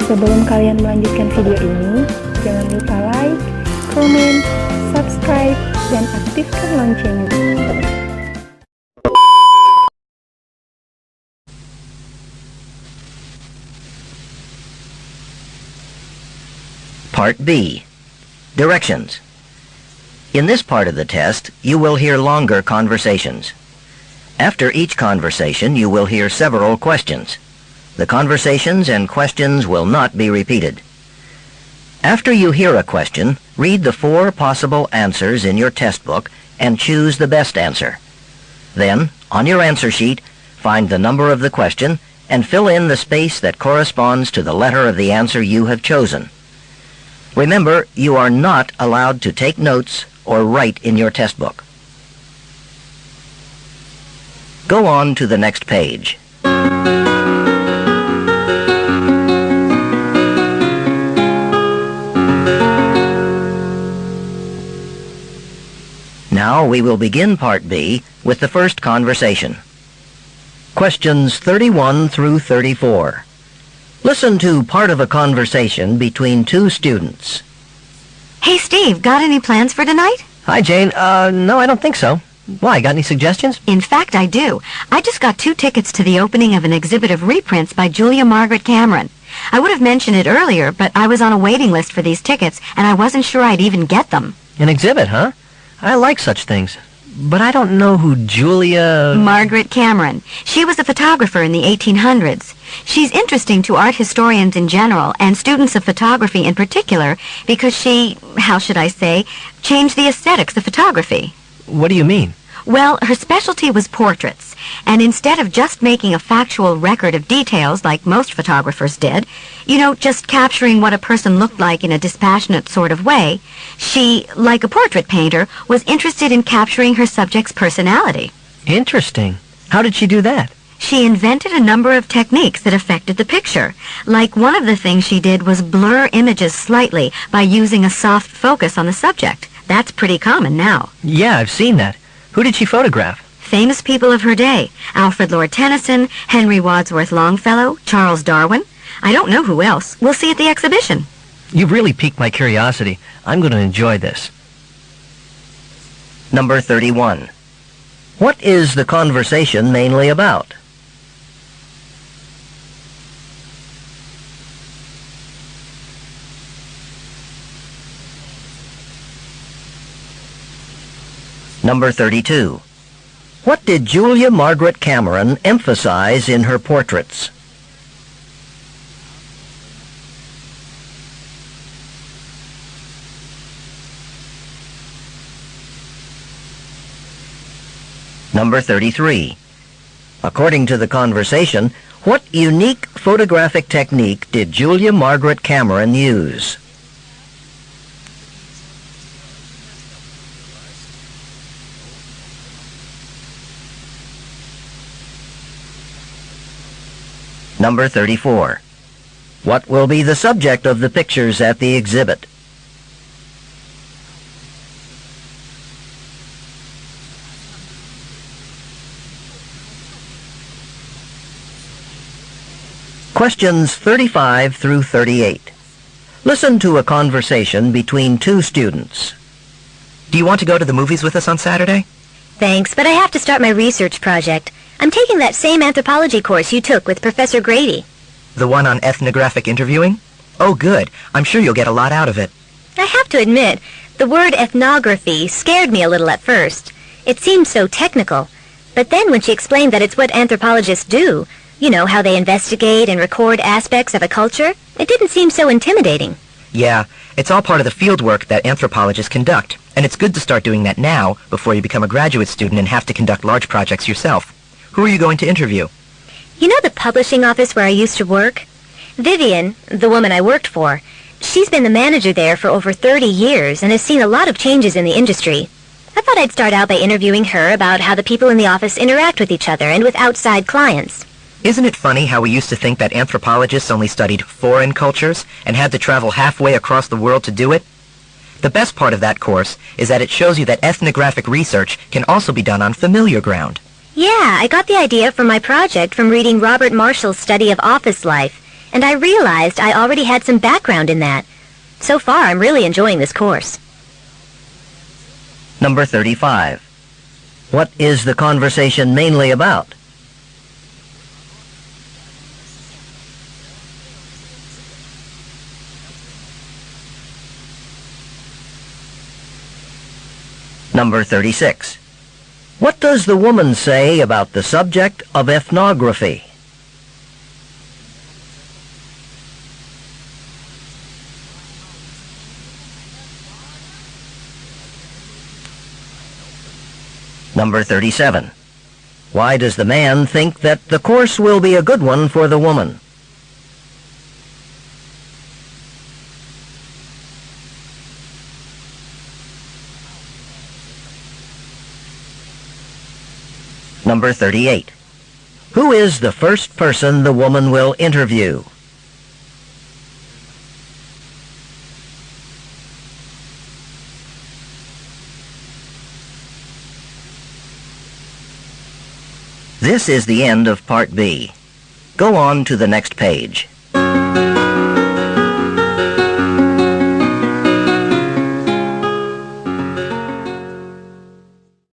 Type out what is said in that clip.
Sebelum kalian melanjutkan video ini, jangan lupa like, komen, subscribe, dan aktifkan loncengnya. Part B. Directions. In this part of the test, you will hear longer conversations. After each conversation, you will hear several questions. The conversations and questions will not be repeated. After you hear a question, read the 4 possible answers in your test book and choose the best answer. Then, on your answer sheet, find the number of the question and fill in the space that corresponds to the letter of the answer you have chosen. Remember, you are not allowed to take notes or write in your test book. Go on to the next page. Now we will begin Part B with the first conversation. Questions 31 through 34. Listen to part of a conversation between 2 students. Hey, Steve, got any plans for tonight? Hi, Jane. No, I don't think so. Why, got any suggestions? In fact, I do. I just got 2 tickets to the opening of an exhibit of reprints by Julia Margaret Cameron. I would have mentioned it earlier, but I was on a waiting list for these tickets, and I wasn't sure I'd even get them. An exhibit, huh? I like such things. But I don't know who Julia... Margaret Cameron. She was a photographer in the 1800s. She's interesting to art historians in general, and students of photography in particular, because she, how should I say, changed the aesthetics of photography. What do you mean? Well, her specialty was portraits, and instead of just making a factual record of details like most photographers did, just capturing what a person looked like in a dispassionate sort of way, she, like a portrait painter, was interested in capturing her subject's personality. Interesting. How did she do that? She invented a number of techniques that affected the picture. Like one of the things she did was blur images slightly by using a soft focus on the subject. That's pretty common now. Yeah, I've seen that. Who did she photograph? Famous people of her day. Alfred Lord Tennyson, Henry Wadsworth Longfellow, Charles Darwin. I don't know who else. We'll see at the exhibition. You've really piqued my curiosity. I'm going to enjoy this. Number 31. What is the conversation mainly about? Number 32. What did Julia Margaret Cameron emphasize in her portraits? Number 33. According to the conversation, what unique photographic technique did Julia Margaret Cameron use? Number 34. What will be the subject of the pictures at the exhibit? Questions 35 through 38. Listen to a conversation between 2 students. Do you want to go to the movies with us on Saturday? Thanks, but I have to start my research project. I'm taking that same anthropology course you took with Professor Grady. The one on ethnographic interviewing? Oh, good. I'm sure you'll get a lot out of it. I have to admit, the word ethnography scared me a little at first. It seemed so technical. But then when she explained that it's what anthropologists do, how they investigate and record aspects of a culture, it didn't seem so intimidating. Yeah, it's all part of the field work that anthropologists conduct, and it's good to start doing that now before you become a graduate student and have to conduct large projects yourself. Who are you going to interview? You know the publishing office where I used to work? Vivian, the woman I worked for, she's been the manager there for over 30 years and has seen a lot of changes in the industry. I thought I'd start out by interviewing her about how the people in the office interact with each other and with outside clients. Isn't it funny how we used to think that anthropologists only studied foreign cultures and had to travel halfway across the world to do it? The best part of that course is that it shows you that ethnographic research can also be done on familiar ground. Yeah, I got the idea for my project from reading Robert Marshall's study of office life. and I realized I already had some background in that. So far, I'm really enjoying this course. Number 35. What is the conversation mainly about? Number 36. What does the woman say about the subject of ethnography? Number 37. Why does the man think that the course will be a good one for the woman? Number 38. Who is the first person the woman will interview? This is the end of Part B. Go on to the next page.